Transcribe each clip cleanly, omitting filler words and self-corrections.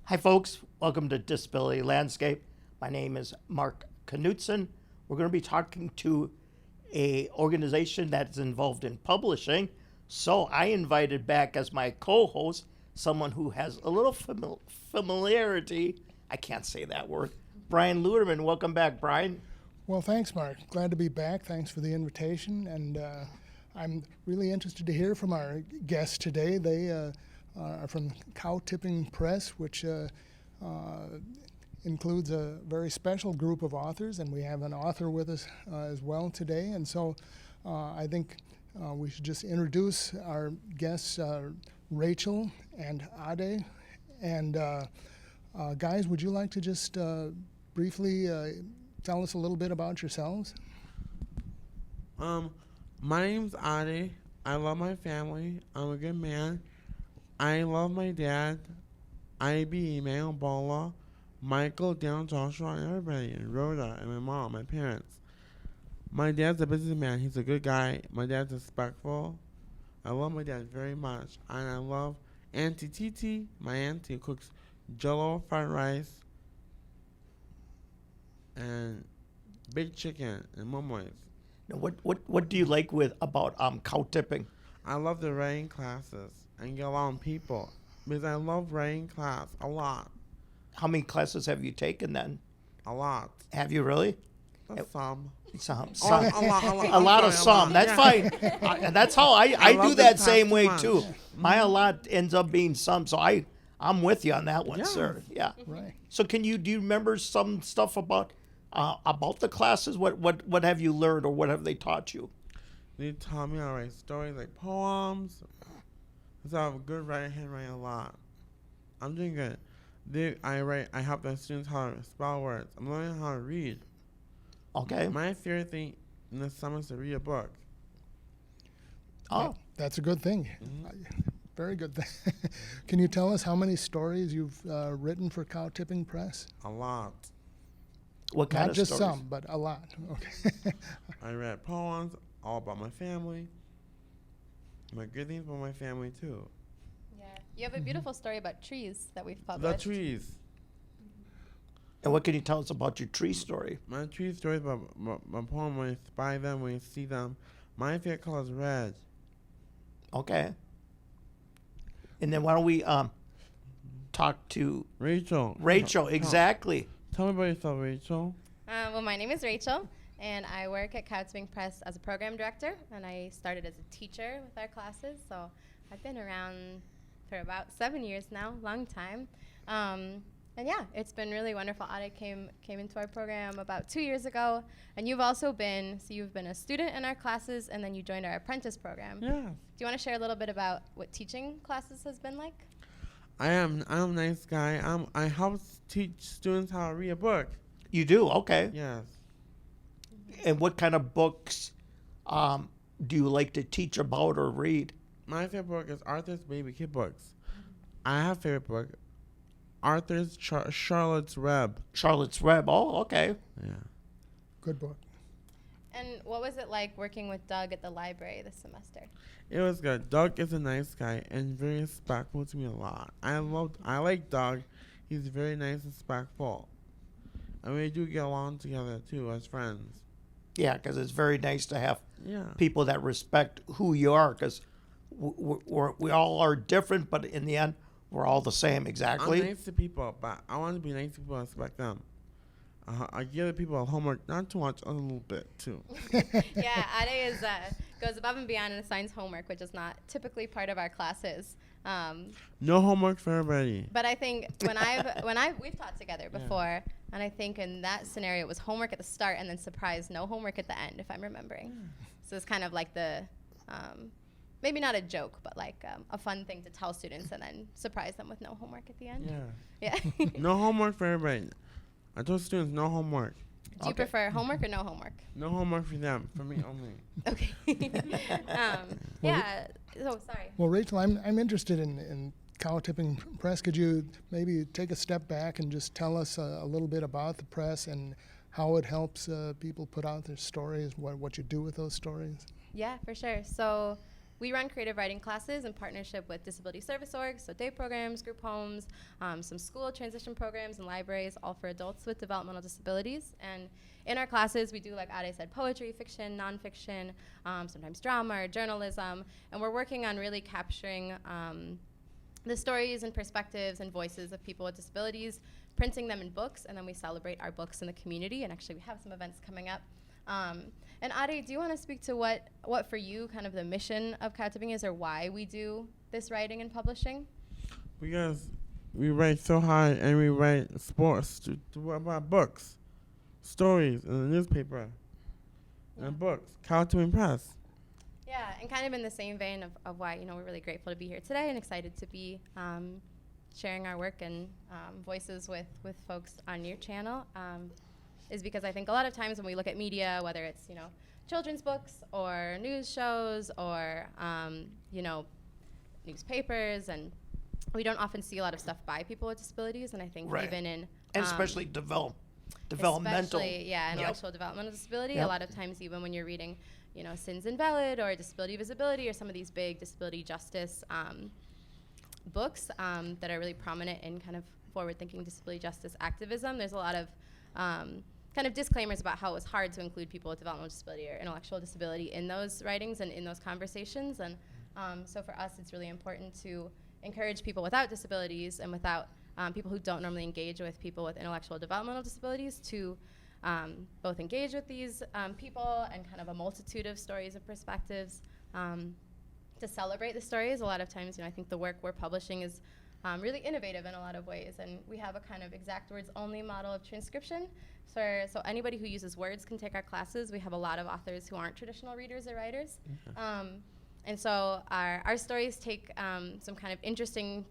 Hi, folks. Welcome to Disability Landscape. My name is Mark Knutson. We're going to be talking to a organization that's involved in publishing. So I invited back as my co-host someone who has a little familiarity. I can't say that word. Brian Lutterman. Welcome back, Brian. Well, thanks, Mark. Glad to be back. Thanks for the invitation. And I'm really interested to hear from our guests today. They are from Cow Tipping Press, which includes a very special group of authors. And we have an author with us as well today. And so I think we should just introduce our guests, Rachel and Ade. And guys, would you like to just briefly tell us a little bit about yourselves? My name's Ade. I love my family. I'm a good man. I love my dad, IB, Email, Bola, Michael, Dan, Joshua, and everybody, and Rhoda, and my mom, my parents. My dad's a businessman. He's a good guy. My dad's respectful. I love my dad very much. And I love Auntie Titi, my auntie, who cooks jello, fried rice, and baked chicken, and momos. Now, what do you like about cow tipping? I love the writing classes and get along with people because I love writing class a lot. How many classes have you taken then? A lot. Have you really? Some. Some. A A lot of some. That's fine. And that's how I do love that this same class way too much. too. My a lot ends up being some. So I'm with you on that one, Yeah. sir. Yeah. Right. So do you remember some stuff about the classes? What have you learned or what have they taught you? They taught me how to write stories like poems. So I have a good handwriting a lot. I'm doing good. I help the students how to spell words. I'm learning how to read. Okay. My favorite thing in the summer is to read a book. Oh, That's a good thing. Very good thing. Can you tell us how many stories you've written for Cow Tipping Press? A lot. what kind Not of just stories? some, but a lot. Okay. I read poems all about my family. My good things about my family too. Yeah, you have a beautiful story about trees that we've The published. trees. And what can you tell us about your tree story? My tree stories about my poem when you spy them, when you see them. My favorite color is red. Okay. And then why don't we talk to Rachel. Rachel? Tell- Exactly. Tell me about yourself, Rachel. Well, my name is Rachel, and I work at Cow Tipping Press as a program director, and I started as a teacher with our classes, so I've been around for about 7 years now, long time. And yeah, it's been really wonderful. Ade came into our program about 2 years ago, and you've been a student in our classes, and then you joined our apprentice program. Yeah. Do you want to share a little bit about what teaching classes has been like? I'm a nice guy. I help teach students how to read a book. You do? Okay. Yes. And what kind of books do you like to teach about or read? My favorite book is Arthur's Baby Kid Books. I have a favorite book, Arthur's Charlotte's Web. Charlotte's Web. Oh, okay. Yeah. Good book. And what was it like working with Doug at the library this semester? It was good. Doug is a nice guy and very respectful to me a lot. I like Doug. He's very nice and respectful. And we do get along together too as friends. Yeah, because it's very nice to have Yeah. people that respect who you are, because we all are different, but in the end, we're all the same. Exactly. I'm nice to people, but I want to be nice to people and respect them. I give the people homework, not too much, a little bit too. Yeah, Ade goes above and beyond and assigns homework, which is not typically part of our classes. No homework for everybody. But I think we've taught together before, and I think in that scenario it was homework at the start and then surprise no homework at the end, if I'm remembering. So it's kind of like the maybe not a joke, but like a fun thing to tell students and then surprise them with no homework at the end. Yeah. Yeah. No homework for everybody. I told students no homework. Do you prefer homework or no homework? No homework for them, for me only. Okay. Yeah. Oh, sorry. Well, Rachel, I'm interested in Cow Tipping Press. Could you maybe take a step back and just tell us a little bit about the press and how it helps people put out their stories, what you do with those stories? Yeah, for sure. So we run creative writing classes in partnership with disability service orgs, so day programs, group homes, some school transition programs and libraries, all for adults with developmental disabilities. And in our classes, we do, like Ade said, poetry, fiction, nonfiction, sometimes drama or journalism, and we're working on really capturing the stories and perspectives and voices of people with disabilities, printing them in books, and then we celebrate our books in the community, and actually we have some events coming up. And Ade, do you want to speak to what for you kind of the mission of Katabing is, or why we do this writing and publishing? Because we write so hard and we write sports to about books, stories in the newspaper, and books, Katabing Press. Yeah, and kind of in the same vein of why, we're really grateful to be here today and excited to be sharing our work and voices with folks on your channel, is because I think a lot of times when we look at media, whether it's, children's books or news shows or, newspapers, and we don't often see a lot of stuff by people with disabilities, and I think even in... And especially developmental. Especially, intellectual developmental disability. A lot of times even when you're reading, Sins Invalid or Disability Visibility or some of these big disability justice books that are really prominent in kind of forward-thinking disability justice activism, there's a lot of kind of disclaimers about how it was hard to include people with developmental disability or intellectual disability in those writings and in those conversations. And so for us, it's really important to encourage people without disabilities and without people who don't normally engage with people with intellectual developmental disabilities to both engage with these people and kind of a multitude of stories and perspectives, to celebrate the stories. A lot of times, I think the work we're publishing is really innovative in a lot of ways, and we have a kind of exact words only model of transcription. So anybody who uses words can take our classes. We have a lot of authors who aren't traditional readers or writers. And so our stories take some kind of interesting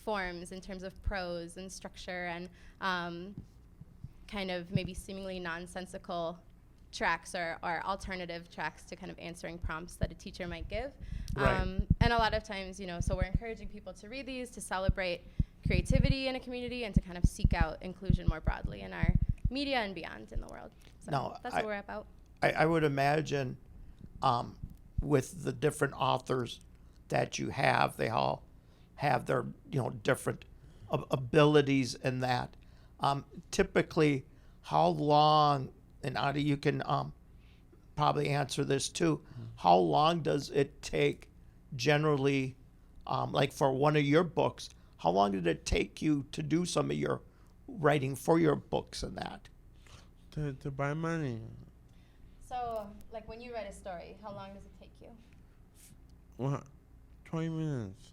forms in terms of prose and structure and kind of maybe seemingly nonsensical tracks or alternative tracks to kind of answering prompts that a teacher might give. And a lot of times, so we're encouraging people to read these, to celebrate creativity in a community, and to kind of seek out inclusion more broadly in our media and beyond in the world. So that's what we're about. I would imagine with the different authors that you have, they all have their different abilities in that. Typically, how long, and Adi, you can probably answer this too, how long does it take generally, like for one of your books, how long did it take you to do some of your writing for your books and that? To buy money. So, like when you write a story, how long does it take you? Well, 20 minutes.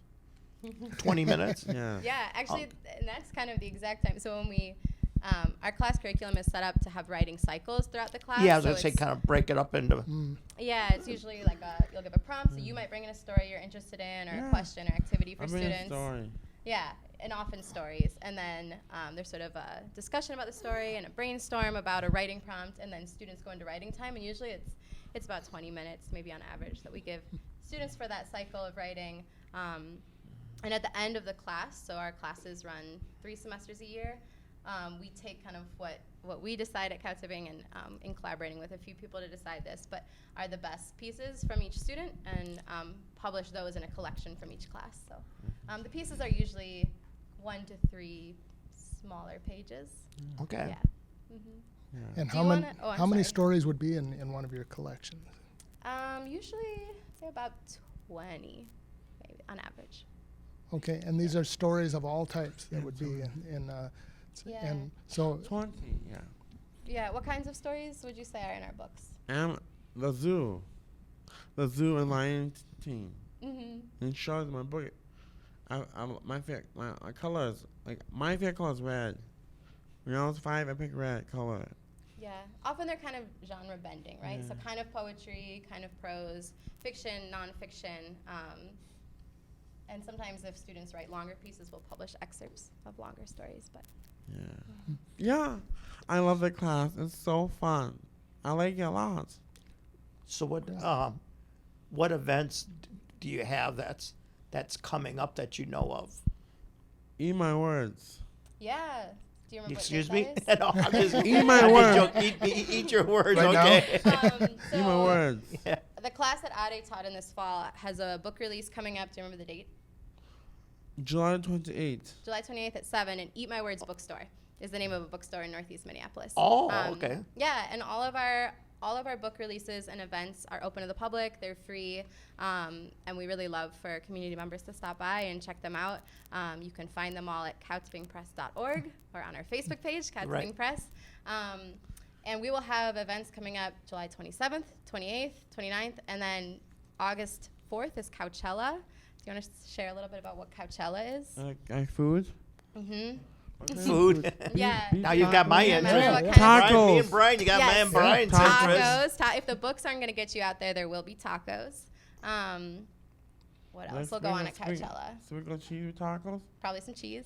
20 minutes? Yeah. Yeah, actually, and that's kind of the exact time. So when we, our class curriculum is set up to have writing cycles throughout the class. Yeah, I was going to say kind of break it up into... Yeah, it's usually like you'll give a prompt, so you might bring in a story you're interested in, or a question or activity for students. A story. Yeah, and often stories. And then there's sort of a discussion about the story and a brainstorm about a writing prompt, and then students go into writing time, and usually it's about 20 minutes, maybe on average, that we give students for that cycle of writing. And at the end of the class, so our classes run 3 semesters a year, we take kind of what we decide at Katabing and in collaborating with a few people to decide this, but are the best pieces from each student, and publish those in a collection from each class. So the pieces are usually 1 to 3 smaller pages. Okay. Yeah. Mm-hmm. Yeah. And Do you how many stories would be in one of your collections? Usually say about 20, maybe on average. Okay, and these are stories of all types that would be in Yeah. and so 20, yeah. Yeah, what kinds of stories would you say are in our books? And the zoo and lion team. Mm-hmm. It shows my book. My colors, like my favorite color is red. When I was 5, I picked red color. Yeah, often they're kind of genre bending, right? So kind of poetry, kind of prose, fiction, nonfiction, and sometimes if students write longer pieces, we'll publish excerpts of longer stories. But Yeah, I love the class. It's so fun. I like it a lot. So what events do you have that's coming up that you know of? Eat my words. yeah, do you remember? Excuse what me? date that is? No, I'm just, Eat my I'm just words. joking. Eat your words, Right now? okay? Eat my words. Yeah. the class that Ade taught in this fall has a book release coming up. Do you remember the date? July 28th. July 28th at 7, and Eat My Words Bookstore is the name of a bookstore in Northeast Minneapolis. Oh, okay. Yeah, and all of our book releases and events are open to the public. They're free, and we really love for community members to stop by and check them out. You can find them all at couchbingpress.org or on our Facebook page, Couchbing Right. Press. And we will have events coming up July 27th, 28th, 29th, and then August 4th is Coachella. Do you want to share a little bit about what Coachella is? Food? Mm-hmm. Food. Yeah. Now you've got my Remember interest. what Yeah. kind of Brian, me Tacos. and Brian, you got Yes. my and Brian's Tacos. interest. If the books aren't going to get you out there will be tacos. What else will go on at Coachella? Sprinkle cheese tacos? Probably some cheese.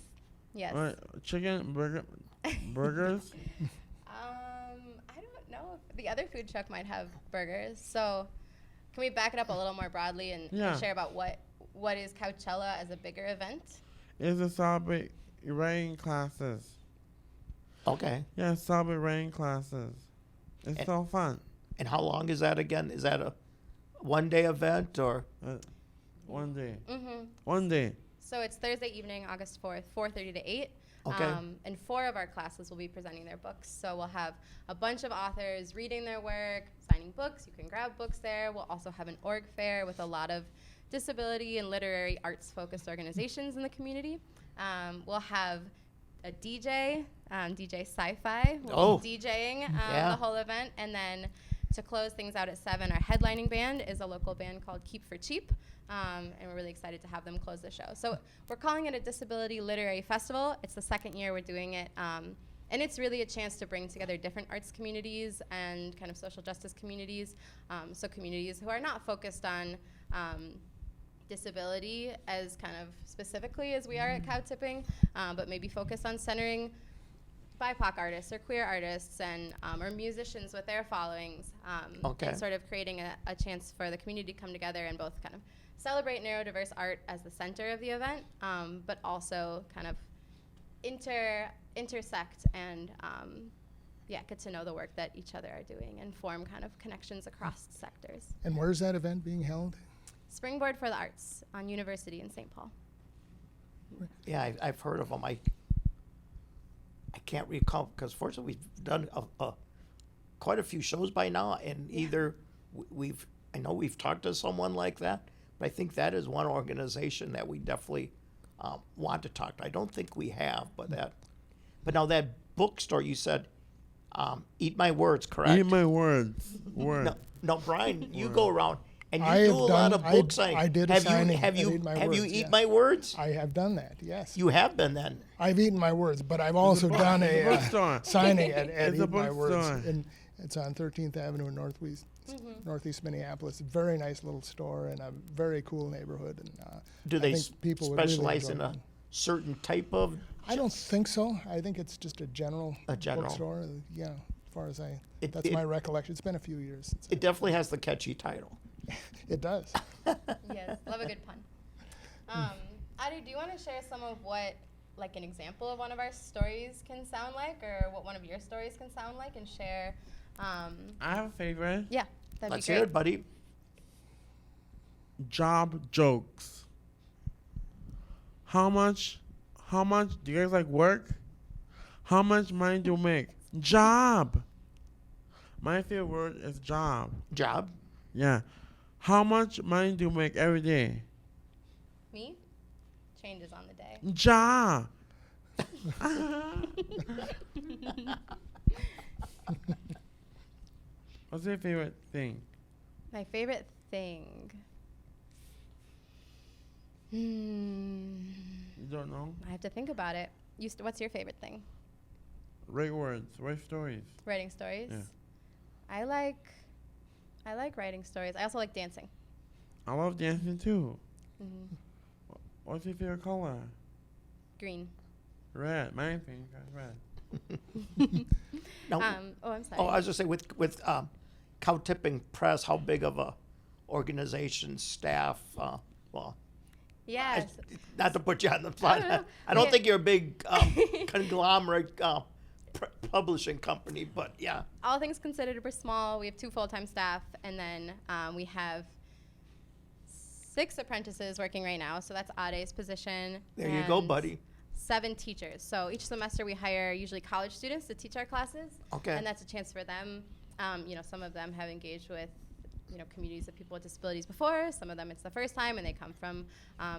Yes. Chicken, burgers? I don't know if the other food truck might have burgers. So can we back it up a little more broadly and share about what is Coachella as a bigger event? It's a celebrate writing classes. Okay. Yeah, celebrate writing classes. It's so fun. And how long is that again? Is that a one-day event or? One day. Mm-hmm. One day. So it's Thursday evening, August 4th, 4:30 to 8. Okay. And 4 of our classes will be presenting their books. So we'll have a bunch of authors reading their work, signing books. You can grab books there. We'll also have an org fair with a lot of disability and literary arts-focused organizations in the community. We'll have a DJ, DJ Sci-Fi, will be DJing the whole event. And then to close things out at 7, our headlining band is a local band called Keep for Cheap. And we're really excited to have them close the show. So we're calling it a Disability Literary Festival. It's the second year we're doing it. And it's really a chance to bring together different arts communities and kind of social justice communities. So communities who are not focused on disability as kind of specifically as we are at Cow Tipping, but maybe focused on centering BIPOC artists or queer artists and or musicians with their followings, and sort of creating a chance for the community to come together and both kind of celebrate neurodiverse art as the center of the event, but also kind of intersect and get to know the work that each other are doing and form kind of connections across sectors. And where's that event being held? Springboard for the Arts on University in St. Paul. Yeah, I've heard of them. I can't recall because fortunately we've done quite a few shows by now, and either I know we've talked to someone like that, but I think that is one organization that we definitely want to talk to. I don't think we have, but now that bookstore you said, Eat My Words, correct? Eat My Words. Word. No, Brian, you go around and you I do have a lot of done- book signing. I did a signing at Eat My Have you Words, Eat yeah. My Words? I have done that, yes. You have been then. I've eaten my words, but I've also done It's a a bookstore. signing at It's a Eat My Words. bookstore. And it's on 13th Avenue in Northeast Minneapolis. A very nice little store in a very cool neighborhood. And Do I they think people would really specialize enjoy in a it. certain type of? I don't think so. I think it's just a general general. bookstore. Yeah, as far as that's it- my recollection. It's been a few years since It definitely has the catchy title. it does. Yes, love a good pun. Adi, do you want to share some of what, like an example of one of our stories can sound like, or what one of your stories can sound like, and share? I have a favorite. Yeah, that'd Let's be hear great. it, buddy. Job jokes. How much do you guys like work? How much money do you make? Job. My favorite word is job. Job. Yeah. How much money do you make every day? Me? Changes on the day. Job. What's your favorite thing? My favorite thing. You don't know? I have to think about it. What's your favorite thing? Write words. Write stories. Writing stories. Yeah. I like writing stories. I also like dancing. I love dancing too. Hmm. What's your favorite color? Green. Red. My favorite red. Now, I'm sorry. I was just saying with Cow Tipping Press, how big of a organization, staff? Yes. Not to put you on the spot. I don't Yeah. think you're a big conglomerate publishing company, but yeah. All things considered, we're small. We have 2 full-time staff, and then we have 6 apprentices working right now. So that's Ade's position. There you go, and buddy. 7 teachers. So each semester we hire usually college students to teach our classes. Okay. And that's a chance for them. Some of them have engaged with communities of people with disabilities before. Some of them it's the first time, and they come from,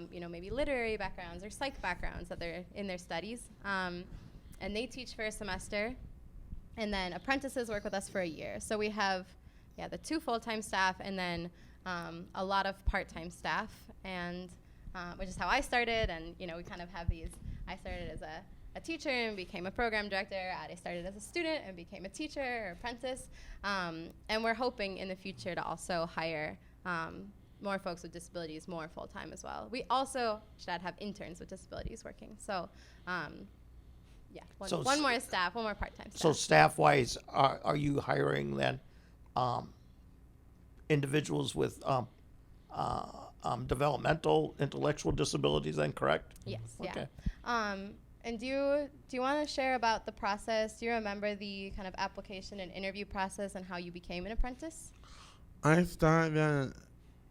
maybe literary backgrounds or psych backgrounds that they're in their studies. And they teach for a semester. And then apprentices work with us for a year. So we have, the 2 full-time staff and then a lot of part-time staff, and which is how I started. And, we kind of have these. I started as a teacher and became a program director. Ade started as a student and became a teacher or apprentice. And we're hoping in the future to also hire more folks with disabilities more full-time as well. We also should have interns with disabilities working. So, one more staff, one more part-time staff. So staff-wise, are you hiring then individuals with developmental, intellectual disabilities then, correct? Yes, Okay. And do you want to share about the process? Do you remember the kind of application and interview process and how you became an apprentice? I started that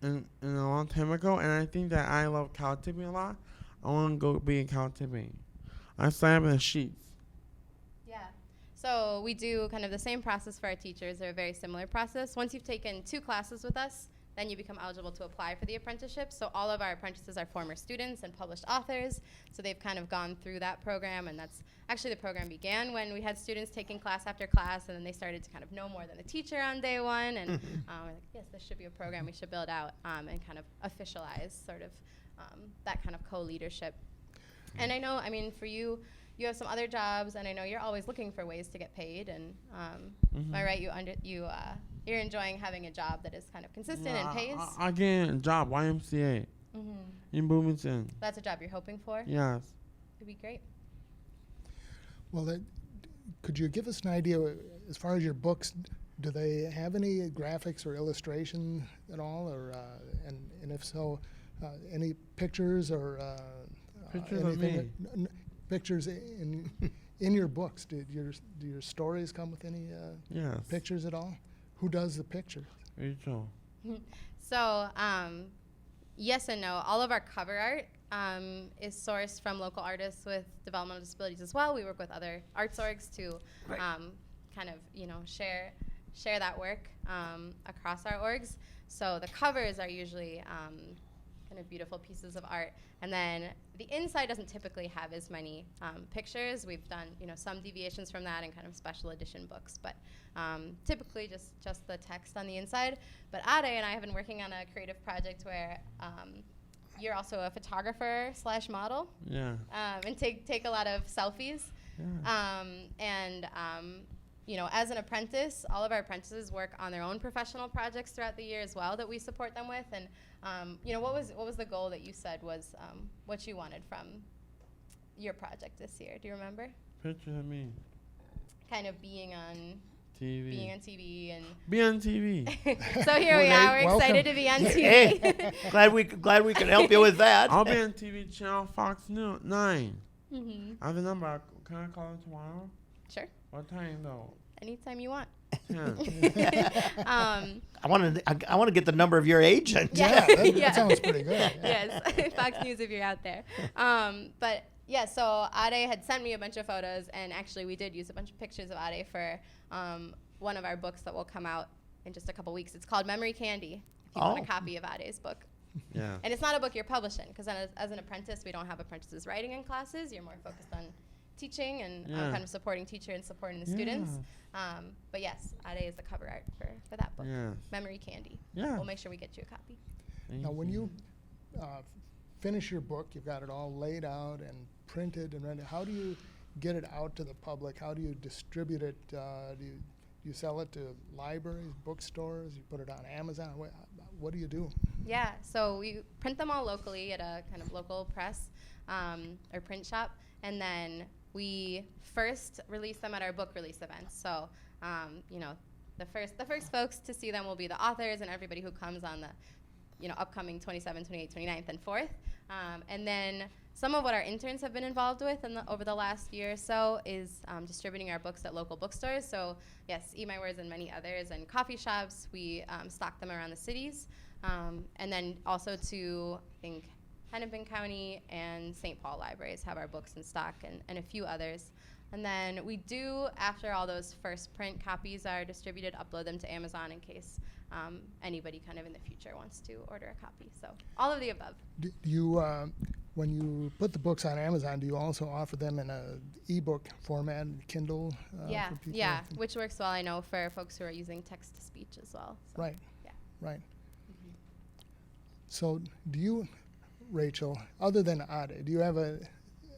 in a long time ago, and I think that I love cow tipping a lot. I want to go be a cow tipping. I started with the sheets. Yeah. So we do kind of the same process for our teachers. They're a very similar process. Once you've taken 2 classes with us, then you become eligible to apply for the apprenticeship. So all of our apprentices are former students and published authors. So they've kind of gone through that program, and that's actually the program began when we had students taking class after class, and then they started to kind of know more than the teacher on day 1. And we're like, yes, this should be a program we should build out and kind of officialize sort of that kind of co-leadership. And I know, for you, you have some other jobs, and I know you're always looking for ways to get paid. And am I right? You're enjoying having a job that is kind of consistent and pays. I get a job, YMCA, in Bloomington. That's a job you're hoping for. Yes. It'd be great. Well, could you give us an idea, as far as your books, do they have any graphics or illustration at all, or and if so, any pictures or Pictures of anything? me. Pictures in your books. Do your stories come with any Yes. pictures at all? Who does the pictures? Rachel. So, yes and no. All of our cover art is sourced from local artists with developmental disabilities as well. We work with other arts orgs to kind of, share that work across our orgs. So the covers are usually kind of beautiful pieces of art. And then the inside doesn't typically have as many pictures. We've done, some deviations from that in kind of special edition books, but typically just the text on the inside. But Ade and I have been working on a creative project where you're also a photographer / model. Yeah. And take a lot of selfies. Yeah. As an apprentice, all of our apprentices work on their own professional projects throughout the year as well that we support them with. And what was the goal that you said was what you wanted from your project this year? Do you remember? Picture of me. Kind of being on TV. and Be on TV. so here we are. We're welcome. excited to be on TV. Hey, glad we could help you with that. I'll be on TV channel Fox News 9. Mm-hmm. I have a number. Can I call it tomorrow? Sure. What time though? Anytime you want. 10. I want to get the number of your agent. Yeah, that sounds pretty good. Yeah. Yes, Fox News if you're out there. But yeah, so Ade had sent me a bunch of photos, and actually we did use a bunch of pictures of Ade for one of our books that will come out in just a couple weeks. It's called Memory Candy, if you want a copy of Ade's book. Yeah. And it's not a book you're publishing, because as an apprentice, we don't have apprentices writing in classes. You're more focused on teaching and kind of supporting teacher and supporting the students. But yes, Ade is the cover art for that book, Yes. Memory Candy. Yeah. We'll make sure we get you a copy. Now, when you finish your book, you've got it all laid out and printed and ready. How do you get it out to the public? How do you distribute it? Do you sell it to libraries, bookstores? You put it on Amazon? What do you do? Yeah, so we print them all locally at a kind of local press or print shop, and then we first release them at our book release events. So, the first folks to see them will be the authors and everybody who comes on upcoming 27th, 28th, 29th, and 4th. And then some of what our interns have been involved with over the last year or so is distributing our books at local bookstores. So yes, Eat My Words and many others, and coffee shops. We stock them around the cities. And then also to, I think, Hennepin County and St. Paul libraries have our books in stock, and a few others. And then we do, after all those first print copies are distributed, upload them to Amazon in case anybody kind of in the future wants to order a copy. So all of the above. Do you, when you put the books on Amazon, do you also offer them in a ebook format, Kindle? Yeah, for people? yeah, which works well, I know, for folks who are using text-to-speech as well. So, Right. Yeah. Right. So do you, Rachel, other than Ade,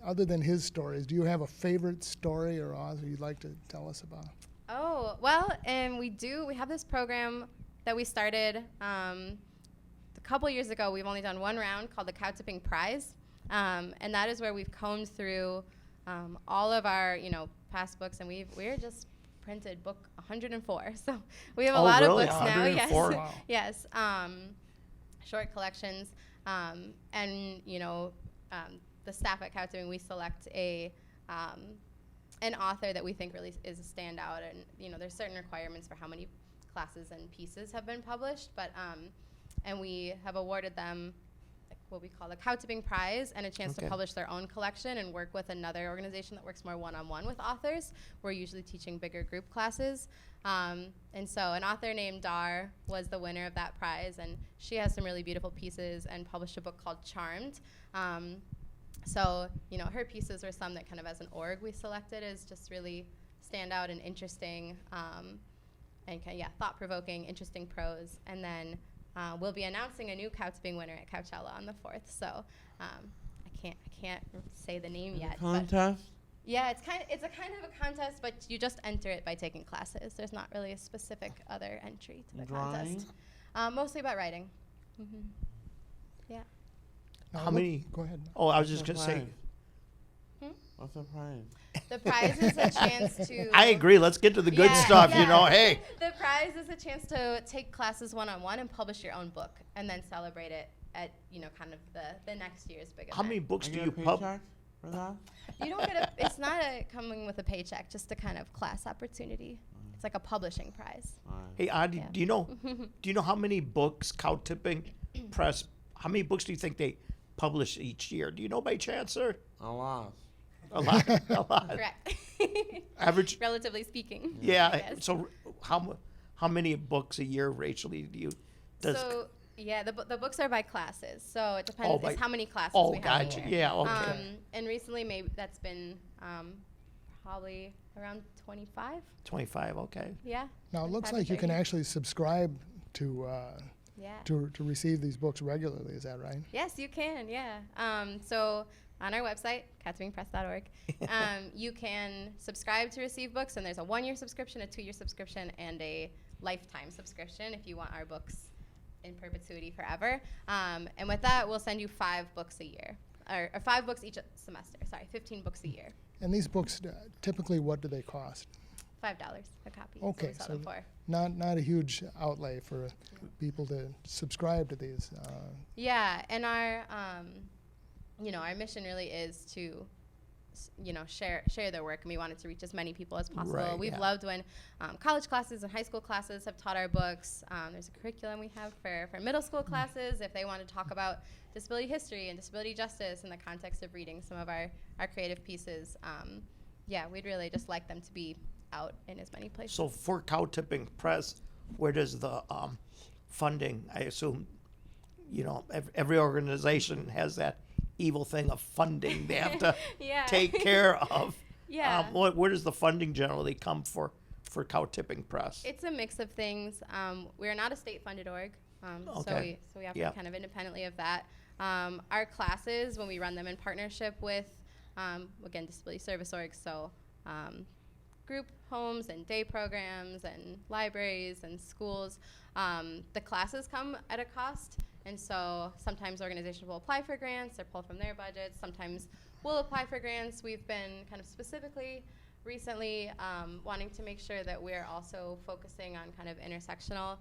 other than his stories, do you have a favorite story or author you'd like to tell us about? Oh, well, and we have this program that we started a couple years ago. We've only done one round called the Cow Tipping Prize. And that is where we've combed through all of our, past books, and we're just printed book 104. So we have a lot really? of books now. 104? Yes. Wow. Yes. Short collections. And, the staff at Cow Tipping, we select an author that we think really is a standout, and there's certain requirements for how many classes and pieces have been published, but and we have awarded them what we call the Cow Tipping Prize and a chance to publish their own collection and work with another organization that works more one-on-one with authors. We're usually teaching bigger group classes, and so an author named Dar was the winner of that prize, and she has some really beautiful pieces and published a book called Charmed. So, her pieces were some that kind of as an org we selected as just really stand out and interesting, and thought-provoking, interesting prose. And then we'll be announcing a new Cow Tipping winner at Coachella on the 4th. So I can't say the name yet. Contest? Yeah, it's a kind of a contest, but you just enter it by taking classes. There's not really a specific other entry to the contest. Mostly about writing. Mm-hmm. Yeah. How many? Go ahead. Oh, I was just going to say. What's the prize? The prize is a chance to... I agree. Let's get to the good stuff, hey. The prize is a chance to take classes one-on-one and publish your own book, and then celebrate it at, kind of the next year's big event. How many books do I you get a publish? paycheck for that? You don't get it's not coming with a paycheck, just a kind of class opportunity. It's like a publishing prize. Hey, Adi, Yeah. do you know how many books Cow Tipping Press, how many books do you think they publish each year? Do you know by chance, sir? A lot. A lot. A lot. Correct. Average? Relatively speaking. Yeah. I guess. So how many books a year, Rachel, do you? The books are by classes, so it depends by- how many classes Oh, we have gotcha. a year. Yeah, okay. And recently, maybe that's been probably around 25. 25, okay. Yeah. Now, it looks 25 like to you can 30. actually subscribe to Yeah. to receive these books regularly. Is that right? Yes, you can. Yeah. So on our website, cattippingpress.org, you can subscribe to receive books, and there's a 1-year subscription, a 2-year subscription, and a lifetime subscription if you want our books in perpetuity forever. And with that, we'll send you 5 books a year, or 5 books each semester. Sorry, 15 books a year. And these books, typically, what do they cost? $5 a copy. Okay, so we sell so them for. not a huge outlay for people to subscribe to these. Yeah, and our our mission really is to share their work, and we wanted to reach as many people as possible. Right, We've yeah. loved when college classes and high school classes have taught our books. There's a curriculum we have for middle school classes if they want to talk about disability history and disability justice in the context of reading some of our creative pieces. We'd really just like them to be out in as many places. So for Cow Tipping Press, where does the funding, I assume, every organization has that evil thing of funding they have to Yeah. take care of. Yeah. Where does the funding generally come for Cow Tipping Press? It's a mix of things. We're not a state-funded org, Okay. so we operate Yeah. kind of independently of that. Our classes, when we run them in partnership with, again, disability service orgs, so group homes and day programs and libraries and schools, the classes come at a cost. And so sometimes organizations will apply for grants or pull from their budgets. Sometimes we'll apply for grants. We've been kind of specifically recently wanting to make sure that we're also focusing on kind of intersectional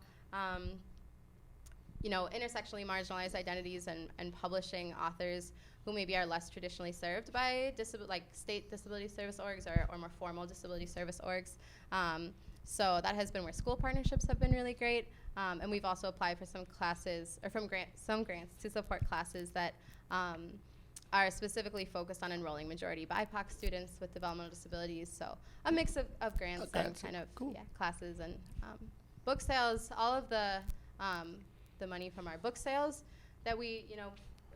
intersectionally marginalized identities and publishing authors who maybe are less traditionally served by state disability service orgs or more formal disability service orgs. So that has been where school partnerships have been really great. And we've also applied for some classes, or some grants to support classes that are specifically focused on enrolling majority BIPOC students with developmental disabilities. So a mix of grants and kind of classes and book sales. All of the money from our book sales that we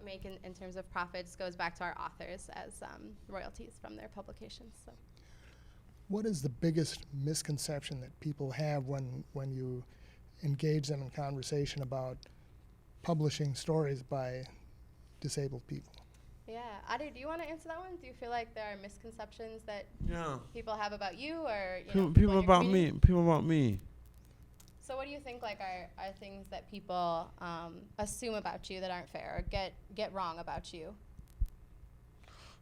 make in terms of profits goes back to our authors as royalties from their publications. So. What is the biggest misconception that people have when you engage them in conversation about publishing stories by disabled people? Yeah, Adi, do you want to answer that one? Do you feel like there are misconceptions that people have about you, or people about me? People about me. So, what do you think are things that people assume about you that aren't fair, or get wrong about you?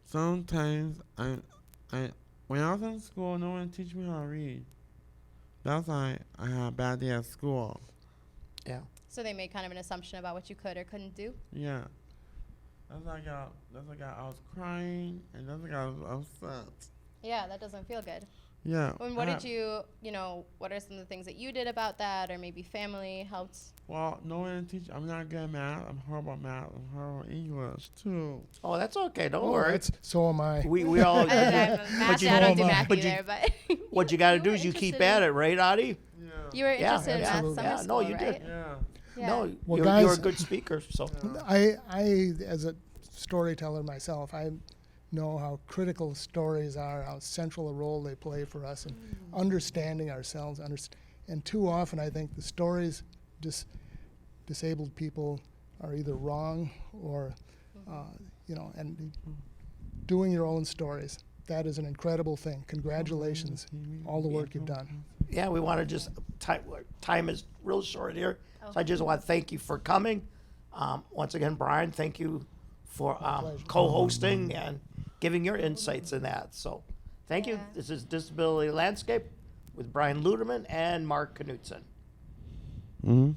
Sometimes when I was in school, no one teach me how to read. That's why I had a bad day at school. Yeah. So they made kind of an assumption about what you could or couldn't do? Yeah. That's why I was crying, and that's why I was upset. Yeah, that doesn't feel good. Yeah. And what did what are some of the things that you did about that, or maybe family helped? Well, no one teach. I'm not good at math. I'm horrible at math. I'm horrible at English, too. Oh, that's okay. Don't worry. So am I. We all. I don't do math either, but what you got to do is you keep at it, right, Adi? Yeah. You were interested in math absolutely. summer school, No, you right? did. Yeah. No, Well, you're a guys- good speaker. So I, as a storyteller myself, I know how critical stories are, how central a role they play for us in understanding ourselves. And too often, I think the stories disabled people are either wrong or, and doing your own stories. That is an incredible thing. Congratulations, all the work you've done. yeah, we want to just time is real short here, so I just want to thank you for coming. Once again, Brian, thank you for pleasure. co-hosting and giving your insights in that. So, thank you. Yeah. This is Disability Landscape with Brian Lutterman and Mark Knutson. Mm-hmm.